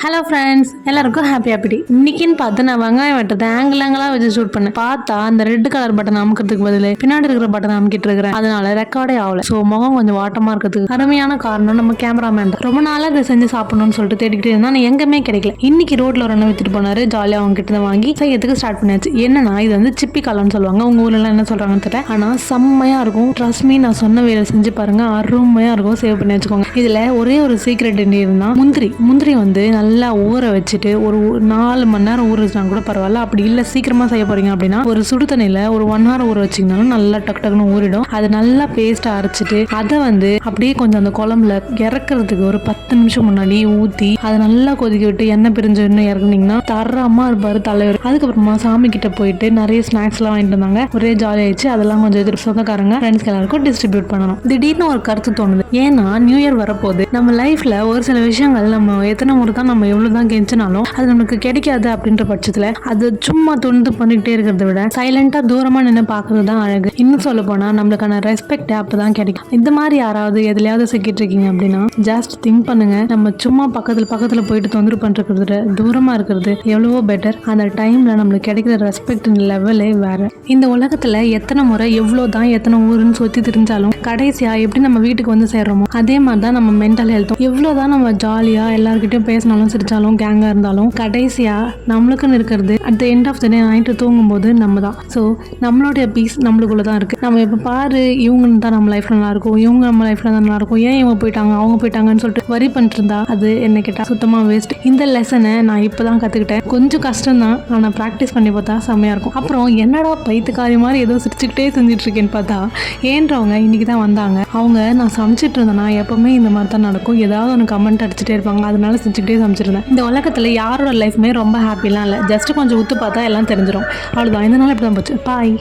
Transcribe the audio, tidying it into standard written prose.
Hello friends, எல்லாருக்கும் happy. இன்னைக்குன்னு பார்த்து நான் வெங்காயம் வெட்டத்தை ஆங்கிளாக வச்சு ஷூட் பண்ணேன். பார்த்தா அந்த ரெட் கலர் பட்டன் அமுக்கிறதுக்கு பதில் பின்னாடி இருக்கிற பட்டன் அமுக்கிட்டு இருக்கிறேன். அதனால ரெக்கார்டே ஆகல. ஸோ முகம் கொஞ்சம் வாட்டமா இருக்கிறதுக்கு அருமையான காரணம் நம்ம கேமராமேன். ரொம்ப நாளாக இதை செஞ்சு சாப்பிடணும்னு சொல்லிட்டு தேடிக்கிட்டே இருந்தா எங்கேயுமே கிடைக்கல. இன்னைக்கு ரோட்ல ஒரு அண்ணன் வித்துட்டு போனாரு. ஜாலியாக அவங்க கிட்ட வாங்கி செய்யறதுக்கு ஸ்டார்ட் பண்ணியாச்சு. என்னன்னா இது வந்து சிப்பி காளான்னு சொல்லுவாங்க. உங்க ஊர்ல எல்லாம் என்ன சொல்றாங்கன்னு தெரியல. ஆனா செம்மையா இருக்கும். ட்ரஸ்ட் மீ, நான் சொன்ன வேலை செஞ்சு பாருங்க, அருமையா இருக்கும். சேவ் பண்ணி வச்சுக்கோங்க. இதுல ஒரே ஒரு சீக்ரெட் இருந்தா முந்திரி வந்து நல்லா ஊற வச்சுட்டு ஒரு 4 மணி நேரம் ஊற வச்சுனா கூட பரவாயில்ல. அப்படி இல்லை சீக்கிரமா செய்ய போறீங்க அப்படின்னா ஒரு சுடு தண்ணியில ஒரு 1 hour ஊற வச்சிங்கனாலும் நல்லா டக்குன்னு ஊறிடும். அது நல்லா பேஸ்டா அரைச்சிட்டு அதை வந்து அப்படியே கொஞ்சம் அந்த குழம்புல இறக்குறதுக்கு ஒரு 10 நிமிஷம் முன்னாடி ஊற்றி அதை நல்லா கொதிக்க விட்டு எண்ணெய் பிரிஞ்சு இன்னும் இறக்குனீங்கன்னா தரமா இருப்பாரு தலைவர். அதுக்கப்புறமா சாமி கிட்ட போயிட்டு நிறைய ஸ்நாக்ஸ் எல்லாம் வாங்கிட்டு வந்தாங்க. ஒரே ஜாலி ஆயிடுச்சு. அதெல்லாம் கொஞ்சம் எதிர்ப்பு சொந்தக்காரங்க ஃப்ரெண்ட்ஸ் எல்லாருக்கும் டிஸ்ட்ரிபியூட் பண்ணணும். திடீர்னு ஒரு கருத்து தோணுது. ஏன்னா நியூ இயர் வரப்போகுது. நம்ம லைஃப்ல ஒரு சில விஷயங்கள் நம்ம எத்தனை முறை தான் நம்ம எவ்வளவுதான் கெஞ்சினாலும் அது நமக்கு கிடைக்காது. அப்படின்ற பட்சத்துல அது சும்மா தொண்டு பண்ணிக்கிட்டே இருக்கிறத விட சைலண்டா தூரமா நின்று பாக்குறது தான் அழகு. இன்னும் சொல்ல போனா நம்மளுக்கான ரெஸ்பெக்ட் அப்பதான் கிடைக்கும். இந்த மாதிரி யாராவது எதுலையாவது சிக்கிட்டு இருக்கீங்க அப்படின்னா ஜஸ்ட் திங்க் பண்ணுங்க. நம்ம சும்மா பக்கத்துல போயிட்டு தொந்தரவு பண்றது தூரமா இருக்கிறது எவ்வளவோ பெட்டர். அந்த டைம்ல நம்மளுக்கு கிடைக்கிற ரெஸ்பெக்ட் லெவலே வேற. இந்த உலகத்துல எத்தனை முறை எவ்வளவுதான் எத்தனை ஊருன்னு சுத்தி தெரிஞ்சாலும் கடைசியா எப்படி நம்ம வீட்டுக்கு வந்து சேர்றோமோ அதே மாதிரிதான் நம்ம மென்டல் ஹெல்த்தும். எவ்வளவுதான் நம்ம ஜாலியா எல்லார்கிட்டயும் பேசினாலும் சிரிச்சாலும் கேங்கா இருந்தாலும் கடைசியா நம்மளுக்குன்னு இருக்கிறது at the end of the day night தூங்கும் போது நம்ம தான். ஸோ நம்மளுடைய பீஸ் நம்மளுக்குள்ள தான் இருக்கு. நம்ம இப்போ பாரு இவங்க தான் நம்ம லைஃப்ல நல்லா இருக்கும், இவங்க நம்ம லைஃப்ல தான் நல்லா இருக்கும், ஏன் இவங்க போயிட்டாங்க அவங்க போயிட்டாங்கன்னு சொல்லிட்டு வரி பண்ணிட்டு இருந்தா அது என்ன கேட்டா சுத்தமா வேஸ்ட். இந்த லெசனை நான் இப்பதான் கத்துக்கிட்டேன். கொஞ்சம் கஷ்டம் தான், ஆனா ப்ராக்டிஸ் பண்ணி பார்த்தா செம்மையா இருக்கும். அப்புறம் என்னடா பைத்துக்காரி மாதிரி ஏதோ சிரிச்சுக்கிட்டே செஞ்சுட்டு இருக்கேன்னு பார்த்தா ஏன்றவங்க இன்னைக்கு தான் வந்தாங்க. அவங்க நான் சமைச்சிட்டு இருந்தேன்னா எப்பவுமே இந்த மாதிரி தான் நடக்கும். ஏதாவது ஒன்று கமெண்ட் அடிச்சுட்டே இருப்பாங்க. அதனால சிரிச்சுக்கிட்டே சமைச்சிருந்தேன். இந்த உலகத்துல யாரோட லைஃப்மே ரொம்ப ஹாப்பிலாம் இல்லை. ஜஸ்ட் கொஞ்சம் உத்து பார்த்தா எல்லாம் தெரிஞ்சிடும். அவ்வளோதான். இந்த நாள் இப்படி தான் போச்சு. பாய்.